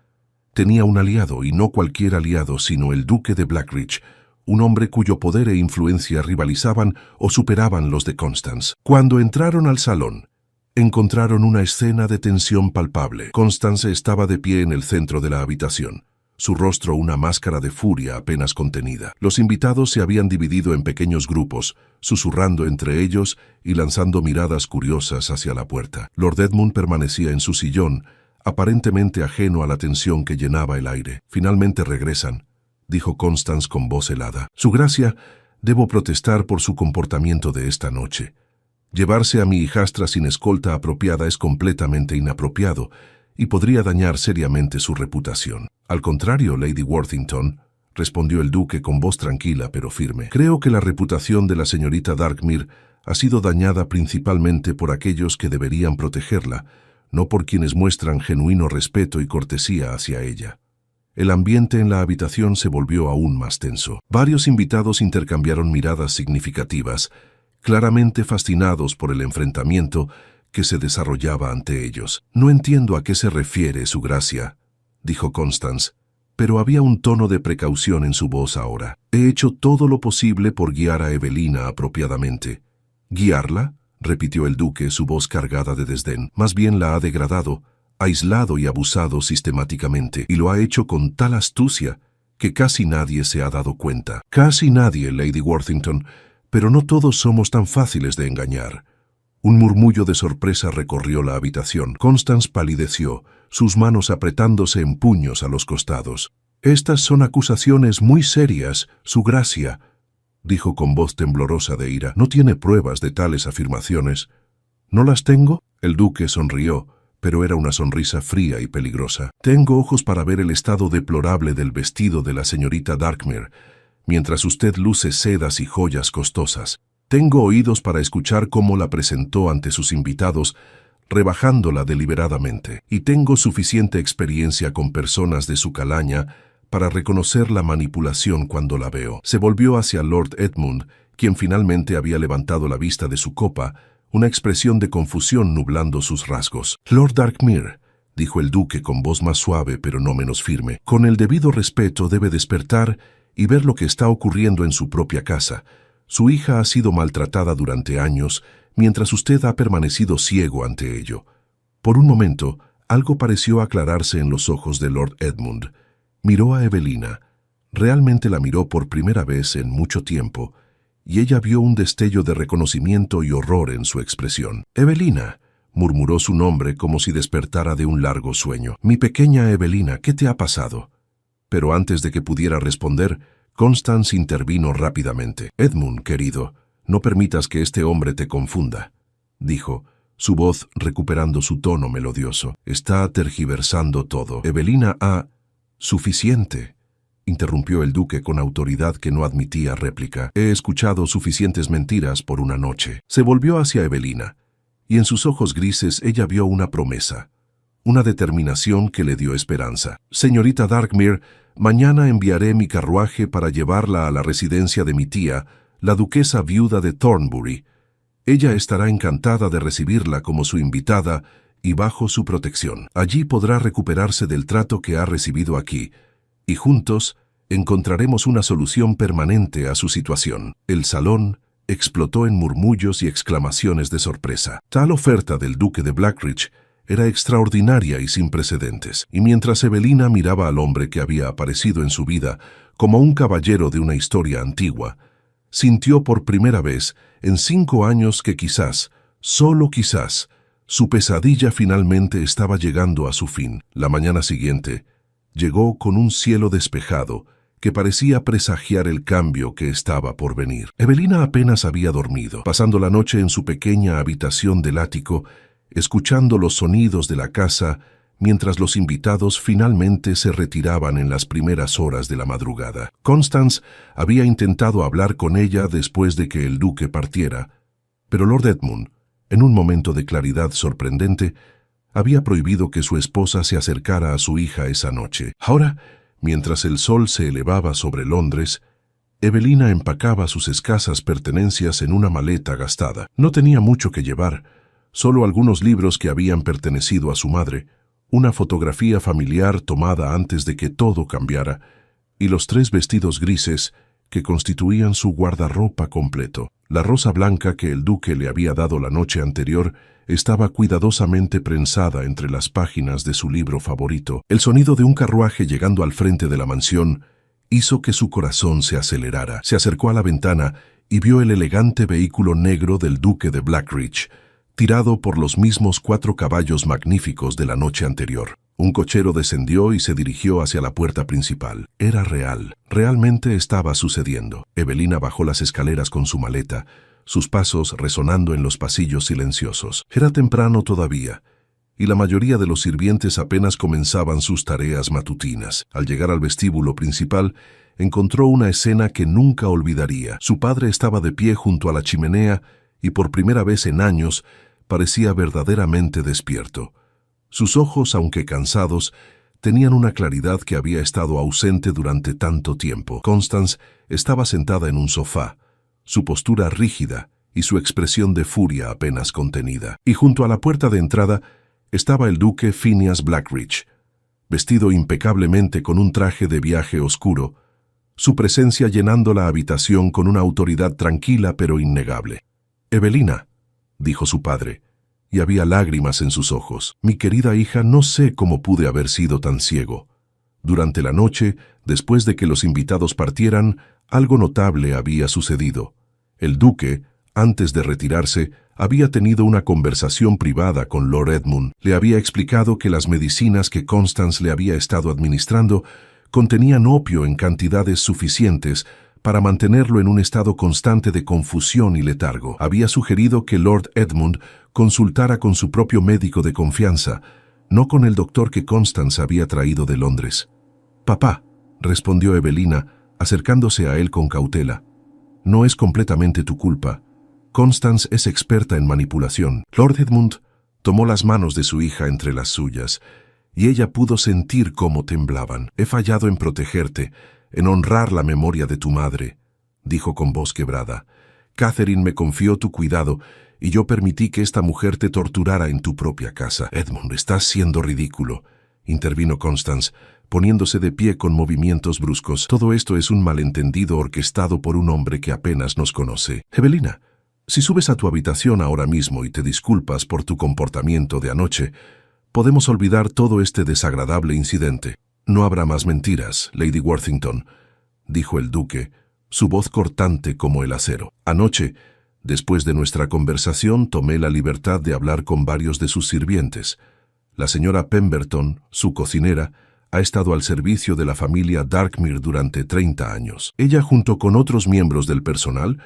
Tenía un aliado, y no cualquier aliado, sino el duque de Blackridge, un hombre cuyo poder e influencia rivalizaban o superaban los de Constance. Cuando entraron al salón, encontraron una escena de tensión palpable. Constance estaba de pie en el centro de la habitación, su rostro una máscara de furia apenas contenida. Los invitados se habían dividido en pequeños grupos, susurrando entre ellos y lanzando miradas curiosas hacia la puerta. Lord Edmund permanecía en su sillón, aparentemente ajeno a la tensión que llenaba el aire. «Finalmente regresan», dijo Constance con voz helada. «Su gracia, debo protestar por su comportamiento de esta noche. Llevarse a mi hijastra sin escolta apropiada es completamente inapropiado y podría dañar seriamente su reputación». «Al contrario, Lady Worthington», respondió el duque con voz tranquila pero firme. «Creo que la reputación de la señorita Darkmere ha sido dañada principalmente por aquellos que deberían protegerla, no por quienes muestran genuino respeto y cortesía hacia ella». El ambiente en la habitación se volvió aún más tenso. Varios invitados intercambiaron miradas significativas, claramente fascinados por el enfrentamiento que se desarrollaba ante ellos. «No entiendo a qué se refiere, Su Gracia», dijo Constance, pero había un tono de precaución en su voz ahora. «He hecho todo lo posible por guiar a Evelina apropiadamente». «¿Guiarla?», repitió el duque, su voz cargada de desdén. «Más bien la ha degradado, aislado y abusado sistemáticamente, y lo ha hecho con tal astucia que casi nadie se ha dado cuenta». «Casi nadie, Lady Worthington, pero no todos somos tan fáciles de engañar». Un murmullo de sorpresa recorrió la habitación. Constance palideció, sus manos apretándose en puños a los costados. «Estas son acusaciones muy serias, Su Gracia», dijo con voz temblorosa de ira. «No tiene pruebas de tales afirmaciones». «¿No las tengo?». El duque sonrió, pero era una sonrisa fría y peligrosa. «Tengo ojos para ver el estado deplorable del vestido de la señorita Darkmere, mientras usted luce sedas y joyas costosas. Tengo oídos para escuchar cómo la presentó ante sus invitados, rebajándola deliberadamente. Y tengo suficiente experiencia con personas de su calaña para reconocer la manipulación cuando la veo». Se volvió hacia Lord Edmund, quien finalmente había levantado la vista de su copa, una expresión de confusión nublando sus rasgos. «Lord Darkmere», dijo el duque con voz más suave pero no menos firme, «con el debido respeto debe despertar y ver lo que está ocurriendo en su propia casa. Su hija ha sido maltratada durante años, mientras usted ha permanecido ciego ante ello». Por un momento, algo pareció aclararse en los ojos de Lord Edmund. Miró a Evelina. Realmente la miró por primera vez en mucho tiempo, y ella vio un destello de reconocimiento y horror en su expresión. «Evelina», murmuró su nombre como si despertara de un largo sueño. «Mi pequeña Evelina, ¿qué te ha pasado?». Pero antes de que pudiera responder, Constance intervino rápidamente. «Edmund, querido, no permitas que este hombre te confunda», dijo, su voz recuperando su tono melodioso. «Está tergiversando todo. Evelina ha...». «Suficiente», interrumpió el duque con autoridad que no admitía réplica. «He escuchado suficientes mentiras por una noche». Se volvió hacia Evelina, y en sus ojos grises ella vio una promesa, una determinación que le dio esperanza. «Señorita Darkmere, mañana enviaré mi carruaje para llevarla a la residencia de mi tía, la duquesa viuda de Thornbury. Ella estará encantada de recibirla como su invitada y bajo su protección. Allí podrá recuperarse del trato que ha recibido aquí, y juntos encontraremos una solución permanente a su situación». El salón explotó en murmullos y exclamaciones de sorpresa. Tal oferta del duque de Blackridge era extraordinaria y sin precedentes, y mientras Evelina miraba al hombre que había aparecido en su vida como un caballero de una historia antigua, sintió por primera vez en 5 años que quizás, solo quizás, su pesadilla finalmente estaba llegando a su fin. La mañana siguiente llegó con un cielo despejado que parecía presagiar el cambio que estaba por venir. Evelina apenas había dormido, pasando la noche en su pequeña habitación del ático, escuchando los sonidos de la casa mientras los invitados finalmente se retiraban en las primeras horas de la madrugada. Constance había intentado hablar con ella después de que el duque partiera, pero Lord Edmund, en un momento de claridad sorprendente, había prohibido que su esposa se acercara a su hija esa noche. Ahora, mientras el sol se elevaba sobre Londres, Evelina empacaba sus escasas pertenencias en una maleta gastada. No tenía mucho que llevar, solo algunos libros que habían pertenecido a su madre, una fotografía familiar tomada antes de que todo cambiara, y los 3 vestidos grises que constituían su guardarropa completo. La rosa blanca que el duque le había dado la noche anterior estaba cuidadosamente prensada entre las páginas de su libro favorito. El sonido de un carruaje llegando al frente de la mansión hizo que su corazón se acelerara. Se acercó a la ventana y vio el elegante vehículo negro del duque de Blackridge, tirado por los mismos 4 caballos magníficos de la noche anterior. Un cochero descendió y se dirigió hacia la puerta principal. Era real. Realmente estaba sucediendo. Evelina bajó las escaleras con su maleta, sus pasos resonando en los pasillos silenciosos. Era temprano todavía, y la mayoría de los sirvientes apenas comenzaban sus tareas matutinas. Al llegar al vestíbulo principal, encontró una escena que nunca olvidaría. Su padre estaba de pie junto a la chimenea y por primera vez en años parecía verdaderamente despierto. Sus ojos, aunque cansados, tenían una claridad que había estado ausente durante tanto tiempo. Constance estaba sentada en un sofá, su postura rígida y su expresión de furia apenas contenida. Y junto a la puerta de entrada estaba el duque Phineas Blackridge, vestido impecablemente con un traje de viaje oscuro, su presencia llenando la habitación con una autoridad tranquila pero innegable. «Evelina», dijo su padre, y había lágrimas en sus ojos. «Mi querida hija, no sé cómo pude haber sido tan ciego. Durante la noche, después de que los invitados partieran, algo notable había sucedido. El duque, antes de retirarse, había tenido una conversación privada con Lord Edmund. Le había explicado que las medicinas que Constance le había estado administrando contenían opio en cantidades suficientes para mantenerlo en un estado constante de confusión y letargo. Había sugerido que Lord Edmund consultara con su propio médico de confianza, no con el doctor que Constance había traído de Londres. «Papá», respondió Evelina, acercándose a él con cautela, «no es completamente tu culpa. Constance es experta en manipulación». Lord Edmund tomó las manos de su hija entre las suyas, y ella pudo sentir cómo temblaban. «He fallado en protegerte, en honrar la memoria de tu madre», dijo con voz quebrada. «Catherine me confió tu cuidado, y yo permití que esta mujer te torturara en tu propia casa». «Edmund, estás siendo ridículo», intervino Constance, poniéndose de pie con movimientos bruscos. «Todo esto es un malentendido orquestado por un hombre que apenas nos conoce. Evelina, si subes a tu habitación ahora mismo y te disculpas por tu comportamiento de anoche, podemos olvidar todo este desagradable incidente». «No habrá más mentiras, Lady Worthington», dijo el duque, su voz cortante como el acero. «Anoche, después de nuestra conversación, tomé la libertad de hablar con varios de sus sirvientes. La señora Pemberton, su cocinera, ha estado al servicio de la familia Darkmere durante 30 años. Ella, junto con otros miembros del personal,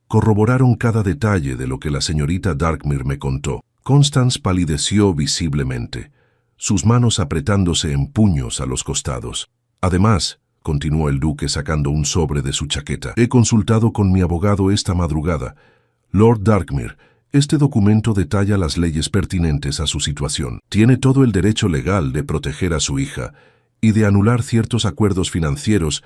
corroboraron cada detalle de lo que la señorita Darkmere me contó». Constance palideció visiblemente, sus manos apretándose en puños a los costados. «Además», continuó el duque sacando un sobre de su chaqueta, «he consultado con mi abogado esta madrugada. Lord Darkmere, este documento detalla las leyes pertinentes a su situación. Tiene todo el derecho legal de proteger a su hija y de anular ciertos acuerdos financieros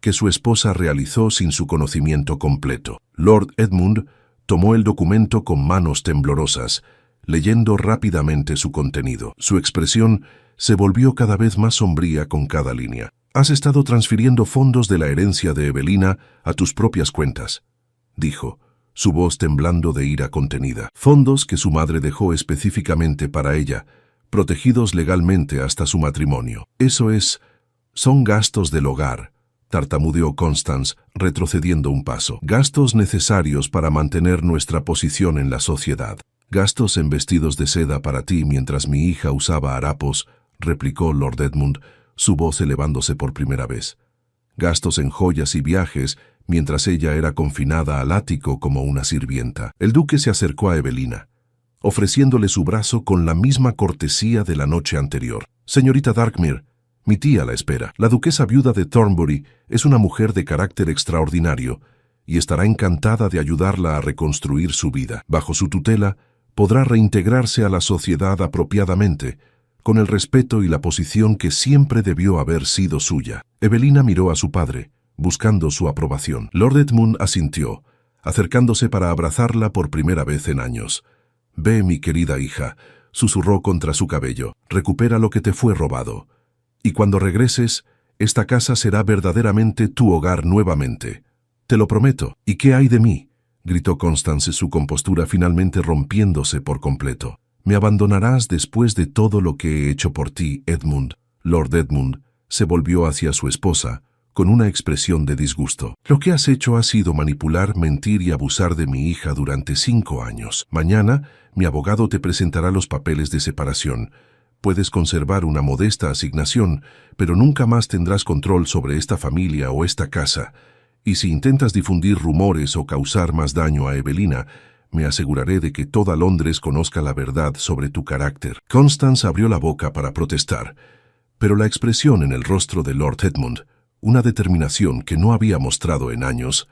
que su esposa realizó sin su conocimiento completo». Lord Edmund tomó el documento con manos temblorosas, leyendo rápidamente su contenido. Su expresión se volvió cada vez más sombría con cada línea. «Has estado transfiriendo fondos de la herencia de Evelina a tus propias cuentas», dijo, su voz temblando de ira contenida. «Fondos que su madre dejó específicamente para ella, protegidos legalmente hasta su matrimonio. Son gastos del hogar», tartamudeó Constance, retrocediendo un paso. «Gastos necesarios para mantener nuestra posición en la sociedad». «Gastos en vestidos de seda para ti mientras mi hija usaba harapos», replicó Lord Edmund, su voz elevándose por primera vez. «Gastos en joyas y viajes mientras ella era confinada al ático como una sirvienta». El duque se acercó a Evelina, ofreciéndole su brazo con la misma cortesía de la noche anterior. «Señorita Darkmere, mi tía la espera. La duquesa viuda de Thornbury es una mujer de carácter extraordinario y estará encantada de ayudarla a reconstruir su vida. Bajo su tutela, podrá reintegrarse a la sociedad apropiadamente, con el respeto y la posición que siempre debió haber sido suya». Evelina miró a su padre, buscando su aprobación. Lord Edmund asintió, acercándose para abrazarla por primera vez en años. «Ve, mi querida hija», susurró contra su cabello, «recupera lo que te fue robado. Y cuando regreses, esta casa será verdaderamente tu hogar nuevamente. Te lo prometo». «¿Y qué hay de mí?», gritó Constance, su compostura finalmente rompiéndose por completo. «Me abandonarás después de todo lo que he hecho por ti, Edmund». Lord Edmund se volvió hacia su esposa, con una expresión de disgusto. Lo que has hecho ha sido manipular, mentir y abusar de mi hija durante 5 años. Mañana, mi abogado te presentará los papeles de separación. Puedes conservar una modesta asignación, pero nunca más tendrás control sobre esta familia o esta casa. Y si intentas difundir rumores o causar más daño a Evelina, me aseguraré de que toda Londres conozca la verdad sobre tu carácter. Constance abrió la boca para protestar, pero la expresión en el rostro de Lord Edmund, una determinación que no había mostrado en años,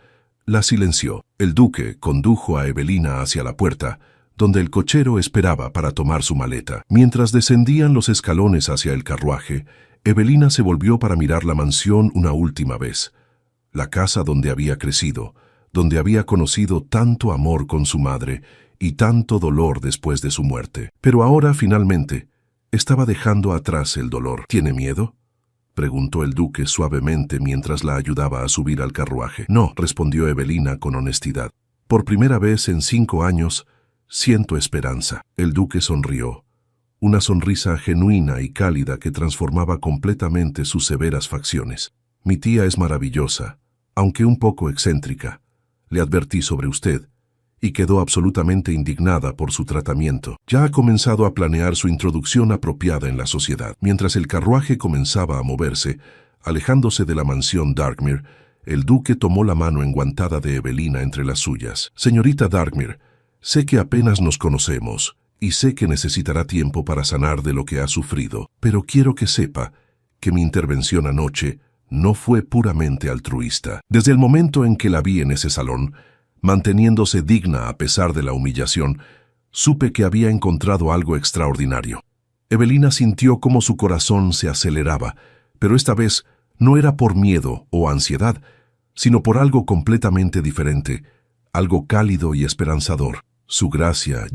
la silenció. El duque condujo a Evelina hacia la puerta, donde el cochero esperaba para tomar su maleta. Mientras descendían los escalones hacia el carruaje, Evelina se volvió para mirar la mansión una última vez. La casa donde había crecido, donde había conocido tanto amor con su madre y tanto dolor después de su muerte. Pero ahora, finalmente, estaba dejando atrás el dolor. ¿Tiene miedo?, preguntó el duque suavemente mientras la ayudaba a subir al carruaje. No, respondió Evelina con honestidad. Por primera vez en 5 años, siento esperanza. El duque sonrió, una sonrisa genuina y cálida que transformaba completamente sus severas facciones. Mi tía es maravillosa, aunque un poco excéntrica. Le advertí sobre usted, y quedó absolutamente indignada por su tratamiento. Ya ha comenzado a planear su introducción apropiada en la sociedad. Mientras el carruaje comenzaba a moverse, alejándose de la mansión Darkmere, el duque tomó la mano enguantada de Evelina entre las suyas. Señorita Darkmere, sé que apenas nos conocemos, y sé que necesitará tiempo para sanar de lo que ha sufrido, pero quiero que sepa que mi intervención anoche no fue puramente altruista. Desde el momento en que la vi en ese salón, manteniéndose digna a pesar de la humillación, supe que había encontrado algo extraordinario. Evelina sintió cómo su corazón se aceleraba, pero esta vez no era por miedo o ansiedad, sino por algo completamente diferente, algo cálido y esperanzador. Su gracia,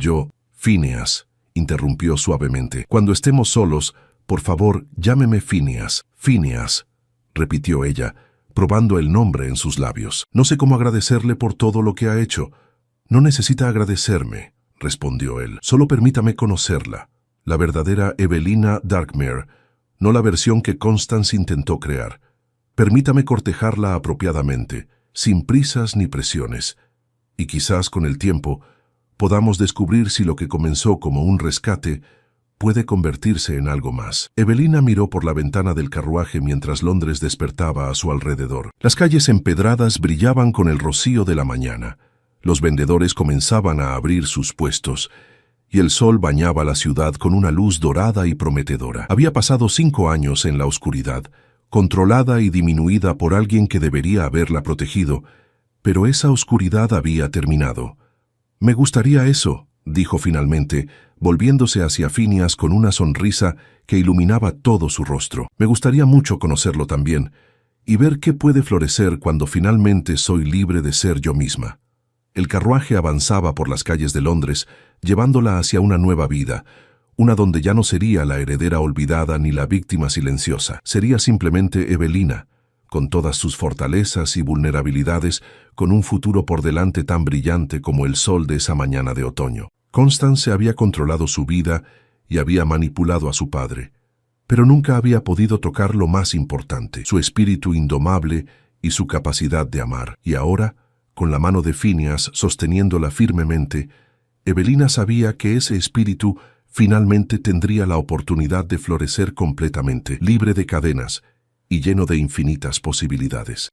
Phineas, interrumpió suavemente. Cuando estemos solos, por favor, llámeme Phineas. Phineas, repitió ella, probando el nombre en sus labios. No sé cómo agradecerle por todo lo que ha hecho. No necesita agradecerme, respondió él. Solo permítame conocerla, la verdadera Evelina Darkmere, no la versión que Constance intentó crear. Permítame cortejarla apropiadamente, sin prisas ni presiones, y quizás con el tiempo podamos descubrir si lo que comenzó como un rescate puede convertirse en algo más. Evelina miró por la ventana del carruaje mientras Londres despertaba a su alrededor. Las calles empedradas brillaban con el rocío de la mañana. Los vendedores comenzaban a abrir sus puestos, y el sol bañaba la ciudad con una luz dorada y prometedora. Había pasado 5 años en la oscuridad, controlada y disminuida por alguien que debería haberla protegido, pero esa oscuridad había terminado. Me gustaría eso, dijo finalmente, volviéndose hacia Phineas con una sonrisa que iluminaba todo su rostro. Me gustaría mucho conocerlo también, y ver qué puede florecer cuando finalmente soy libre de ser yo misma. El carruaje avanzaba por las calles de Londres, llevándola hacia una nueva vida, una donde ya no sería la heredera olvidada ni la víctima silenciosa. Sería simplemente Evelina, con todas sus fortalezas y vulnerabilidades, con un futuro por delante tan brillante como el sol de esa mañana de otoño. Constance había controlado su vida y había manipulado a su padre, pero nunca había podido tocar lo más importante, su espíritu indomable y su capacidad de amar. Y ahora, con la mano de Phineas sosteniéndola firmemente, Evelina sabía que ese espíritu finalmente tendría la oportunidad de florecer completamente, libre de cadenas y lleno de infinitas posibilidades.